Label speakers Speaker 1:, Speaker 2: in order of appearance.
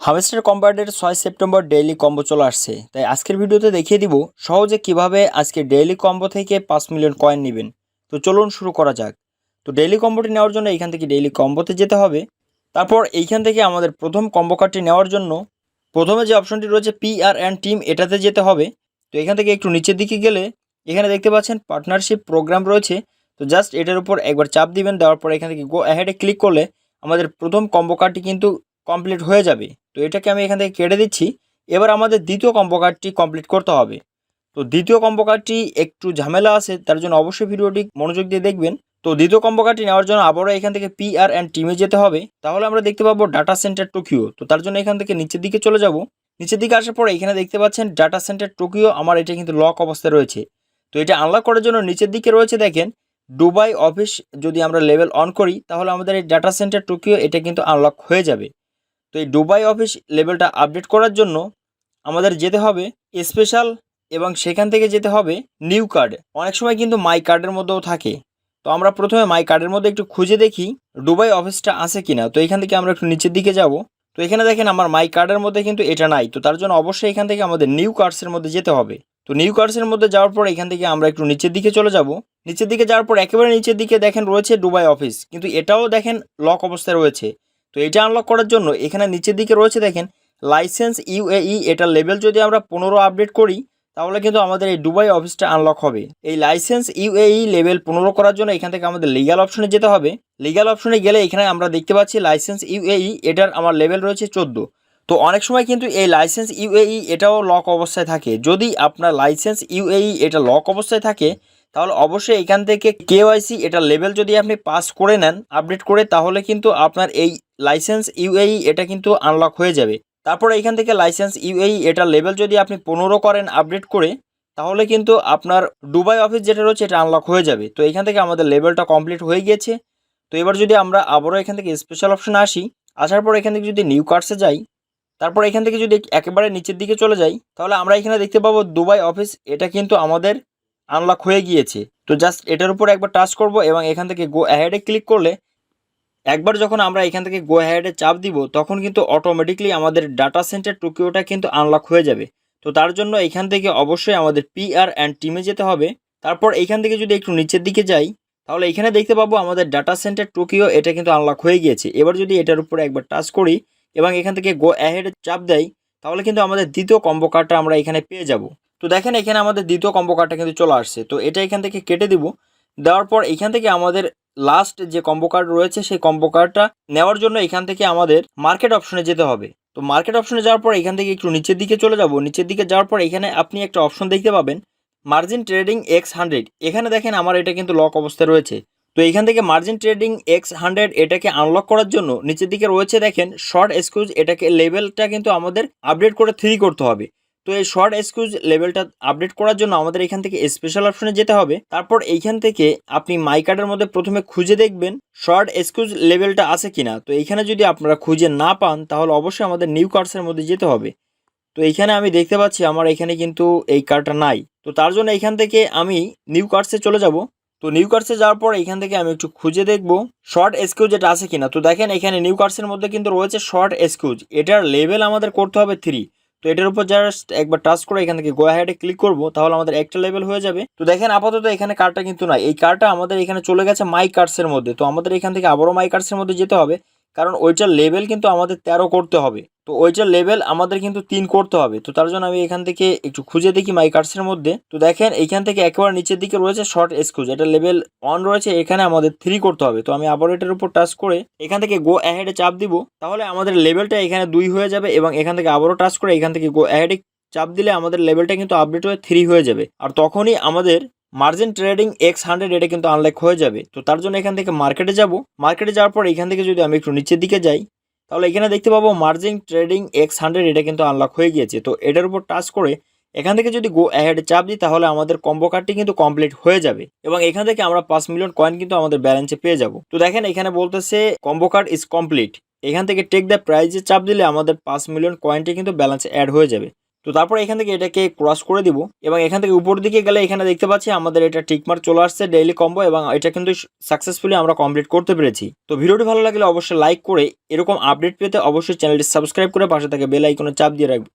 Speaker 1: Hamster কম্বাটের 6 September daily combo চলে আসছে, তাই আজকের ভিডিওতে দেখিয়ে দিব সহজে কিভাবে আজকে ডেইলি কম্বো থেকে 5 মিলিয়ন কয়েন নেবেন। তো চলুন শুরু করা যাক। তো ডেইলি কম্বোটি নেওয়ার জন্য এখান থেকে ডেইলি কম্বোতে যেতে হবে। তারপর এইখান থেকে আমাদের প্রথম কম্বো কার্ডটি নেওয়ার জন্য প্রথমে যে অপশনটি রয়েছে PR অ্যান্ড টিম, এটাতে যেতে হবে। তো এখান থেকে একটু নিচের দিকে গেলে এখানে দেখতে পাচ্ছেন পার্টনারশিপ প্রোগ্রাম রয়েছে। তো জাস্ট এটার উপর একবার চাপ দিবেন, দেওয়ার পর এখান থেকে গো অ্যাহেডে ক্লিক করলে আমাদের প্রথম কম্বো কার্ডটি কিন্তু কমপ্লিট হয়ে যাবে। তো এটাকে আমি এখান থেকে কেটে দিচ্ছি। এবার আমাদের দ্বিতীয় কম্বো কার্ডটি কমপ্লিট করতে হবে। তো দ্বিতীয় কম্বো কার্ডটি একটু ঝামেলা আছে, তার জন্য অবশ্যই ভিডিওটি মনোযোগ দিয়ে দেখবেন। তো দ্বিতীয় কম্বো কার্ডটি নেওয়ার জন্য আবারও এখান থেকে PR অ্যান্ড টিমে যেতে হবে। তাহলে আমরা দেখতে পাবো ডাটা সেন্টার টোকিও। তো তার জন্য এখান থেকে নিচের দিকে চলে যাব। নিচের দিকে আসার পর এখানে দেখতে পাচ্ছেন ডাটা সেন্টার টোকিও, আমার এটা কিন্তু লক অবস্থায় রয়েছে। তো এটা আনলক করার জন্য নিচের দিকে রয়েছে দেখেন দুবাই অফিস। যদি আমরা লেভেল অন করি তাহলে আমাদের এই ডাটা সেন্টার টোকিও এটা কিন্তু আনলক হয়ে যাবে। তো এই দুবাই অফিস লেভেলটা আপডেট করার জন্য আমাদের যেতে হবে স্পেশাল, এবং সেখান থেকে যেতে হবে নিউ কার্ড। অনেক সময় কিন্তু মাই কার্ডের মধ্যেও থাকে। তো আমরা প্রথমে মাই কার্ডের মধ্যে একটু খুঁজে দেখি দুবাই অফিসটা আছে কিনা। তো এখান থেকে আমরা একটু নিচের দিকে যাব। তো এখানে দেখেন আমার মাই কার্ডের মধ্যে কিন্তু এটা নাই। তো তার জন্য অবশ্যই এখান থেকে আমাদের নিউ কার্ডসের মধ্যে যেতে হবে। তো নিউ কার্ডসের মধ্যে যাওয়ার পর এখান থেকে আমরা একটু নিচের দিকে চলে যাব। নিচের দিকে যাওয়ার পর একেবারে নিচের দিকে দেখেন রয়েছে দুবাই অফিস, কিন্তু এটাও দেখেন লক অবস্থায় রয়েছে। তো এটা আনলক করার জন্য এখানে নিচের দিকে রয়েছে দেখেন লাইসেন্স UAE, এটার লেভেল যদি আমরা 15 আপডেট করি তাহলে কিন্তু আমাদের এই দুবাই অফিসটা আনলক হবে। এই লাইসেন্স UAE লেভেল 15 করার জন্য এখান থেকে আমাদের লিগ্যাল অপশনে যেতে হবে। লিগ্যাল অপশনে গেলে এখানে আমরা দেখতে পাচ্ছি লাইসেন্স UAE, এটার আমার লেভেল রয়েছে 14। তো অনেক সময় কিন্তু এই লাইসেন্স UAE এটাও লক অবস্থায় থাকে। যদি আপনার লাইসেন্স UAE এটা লক অবস্থায় থাকে তাহলে অবশ্যই এখান থেকে KYC এটার লেভেল যদি আপনি পাস করে নেন আপডেট করে, তাহলে কিন্তু আপনার এই লাইসেন্স UAE এটা কিন্তু আনলক হয়ে যাবে। তারপরে এখান থেকে লাইসেন্স UAE এটার লেভেল যদি আপনি 15 করেন আপডেট করে, তাহলে কিন্তু আপনার দুবাই অফিস যেটা রয়েছে এটা আনলক হয়ে যাবে। তো এখান থেকে আমাদের লেভেলটা কমপ্লিট হয়ে গিয়েছে। তো এবার যদি আমরা আবারও এখান থেকে স্পেশাল অপশনে আসি, আসার পর এখান থেকে যদি নিউ কার্ডসে যাই, তারপর এখান থেকে যদি একেবারে নিচের দিকে চলে যাই, তাহলে আমরা এখানে দেখতে পাবো দুবাই অফিস এটা কিন্তু আমাদের আনলক হয়ে গিয়েছে। তো জাস্ট এটার উপর একবার টাচ করব এবং এখান থেকে গো অ্যাহেডে ক্লিক করলে একবার যখন আমরা এখান থেকে গো অ্যাহেডে চাপ দিব তখন কিন্তু অটোমেটিকলি আমাদের ডাটা সেন্টার টোকিওটা কিন্তু আনলক হয়ে যাবে। তো তার জন্য এখান থেকে অবশ্যই আমাদের PR অ্যান্ড টিমে যেতে হবে। তারপর এখান থেকে যদি একটু নিচের দিকে যাই তাহলে এখানে দেখতে পাবো আমাদের ডাটা সেন্টার টোকিও এটা কিন্তু আনলক হয়ে গিয়েছে। এবার যদি এটার উপরে একবার টাচ করি এবং এখান থেকে গো অ্যাহেডে চাপ দেয় তাহলে কিন্তু আমাদের দ্বিতীয় কম্বো কার্ডটা আমরা এখানে পেয়ে যাব। তো দেখেন এখানে আমাদের দ্বিতীয় কম্বো কার্ডটা কিন্তু চলে আসছে। তো এটা এখান থেকে কেটে দিব। দেওয়ার পর এখান থেকে আমাদের লাস্ট যে কম্বো কার্ড রয়েছে সেই কম্বো কার্ডটা নেওয়ার জন্য এখান থেকে আমাদের মার্কেট অপশনে যেতে হবে। তো মার্কেট অপশনে যাওয়ার পর এখান থেকে একটু নিচের দিকে চলে যাব। নিচের দিকে যাওয়ার পর এখানে আপনি একটা অপশন দেখতে পাবেন মার্জিন ট্রেডিং X100। এখানে দেখেন আমার এটা কিন্তু লক অবস্থায় রয়েছে। তো এখান থেকে মার্জিন ট্রেডিং X100 এটাকে আনলক করার জন্য নিচের দিকে রয়েছে দেখেন শর্ট এক্সকিউজ, এটাকে লেভেলটা কিন্তু আমাদের আপডেট করে 3 করতে হবে। তো এই শর্ট এক্সকিউজ লেভেলটা আপডেট করার জন্য আমাদের এখান থেকে স্পেশাল অপশনে যেতে হবে। তারপর এইখান থেকে আপনি মাই কার্ডের মধ্যে প্রথমে খুঁজে দেখবেন শর্ট এক্সকিউজ লেভেলটা আছে কিনা। তো এইখানে যদি আপনারা খুঁজে না পান তাহলে অবশ্যই আমাদের নিউ কার্ডসের মধ্যে যেতে হবে। তো এইখানে আমি দেখতে পাচ্ছি আমার এখানে কিন্তু এই কার্ডটা নাই। তো তার জন্য এখান থেকে আমি নিউ কার্ডসে চলে যাব। তো নিউ কার্ডসে যাওয়ার পর এখান থেকে আমি একটু খুঁজে দেখব শর্ট এক্সকিউজ এটা আছে কিনা। তো দেখেন এখানে নিউ কার্ডসের মধ্যে কিন্তু রয়েছে শর্ট এক্সকিউজ, এটার লেভেল আমাদের করতে হবে 3। তো এটার উপর জাস্ট একবার টাচ করে এখান থেকে গো অ্যাহেডে ক্লিক করব, তাহলে আমাদের একটা লেভেল হয়ে যাবে। তো দেখেন আপাতত এখানে কার্ডটা কিন্তু নাই, এই কার্ডটা আমাদের এখানে চলে গেছে মাই কার্ডসের মধ্যে। তো আমাদের এখান থেকে আবারও মাই কার্ডসের মধ্যে যেতে হবে, কারণ ওইটার লেভেল কিন্তু আমাদের 13 করতে হবে। তো ওইটার লেভেল আমাদের কিন্তু 3 করতে হবে। তো তার জন্য আমি এখান থেকে একটু খুঁজে দেখি মাই কার্ডসের মধ্যে। তো দেখেন এইখান থেকে একেবারে নিচের দিকে রয়েছে শর্ট এক্সকিউজ, এটা লেভেল 1 রয়েছে, এখানে আমাদের 3 করতে হবে। তো আমি আবার এটার উপর টাচ করে এখান থেকে গো অ্যাহেডে চাপ দিব, তাহলে আমাদের লেভেলটা এখানে 2 হয়ে যাবে। এবং এখান থেকে আবারও টাচ করে এখান থেকে গো অ্যাহেডে চাপ দিলে আমাদের লেভেলটা কিন্তু আপডেট হয়ে 3 হয়ে যাবে। আর তখনই আমাদের মার্জিন ট্রেডিং X100 এটা কিন্তু আনলক হয়ে যাবে। তো তার জন্য এখান থেকে মার্কেটে যাব। মার্কেটে যাওয়ার পর এখান থেকে যদি আমি একটু নিচের দিকে যাই তাহলে এখানে দেখতে পাবো মার্জিন ট্রেডিং X100 এটা কিন্তু আনলক হয়ে গিয়েছে। তো এটার উপর টাচ করে এখান থেকে যদি গো অ্যাহেডে চাপ দিই তাহলে আমাদের কম্বো কার্ডটি কিন্তু কমপ্লিট হয়ে যাবে এবং এখান থেকে আমরা 5 মিলিয়ন কয়েন কিন্তু আমাদের ব্যালেন্সে পেয়ে যাব। তো দেখেন এখানে বলতেছে কম্বো কার্ড ইজ কমপ্লিট। এখান থেকে টেক দ্য প্রাইজে চাপ দিলে আমাদের 5 মিলিয়ন কয়েনটি কিন্তু ব্যালেন্সে অ্যাড হয়ে যাবে। তো তারপর এখান থেকে এটাকে ক্রস করে দিব এবং এখান থেকে উপর দিকে গেলে এখানে দেখতে পাচ্ছি আমাদের এটা টিকমার্ক চলে আসছে ডেইলি কম্বো এবং এটা কিন্তু সাকসেসফুলি আমরা কমপ্লিট করতে পেরেছি। তো ভিডিওটি ভালো লাগলে অবশ্যই লাইক করে এরকম আপডেট পেতে অবশ্যই চ্যানেলটি সাবস্ক্রাইব করে পাশে থেকে বেল আইকনে চাপ দিয়ে রাখবেন।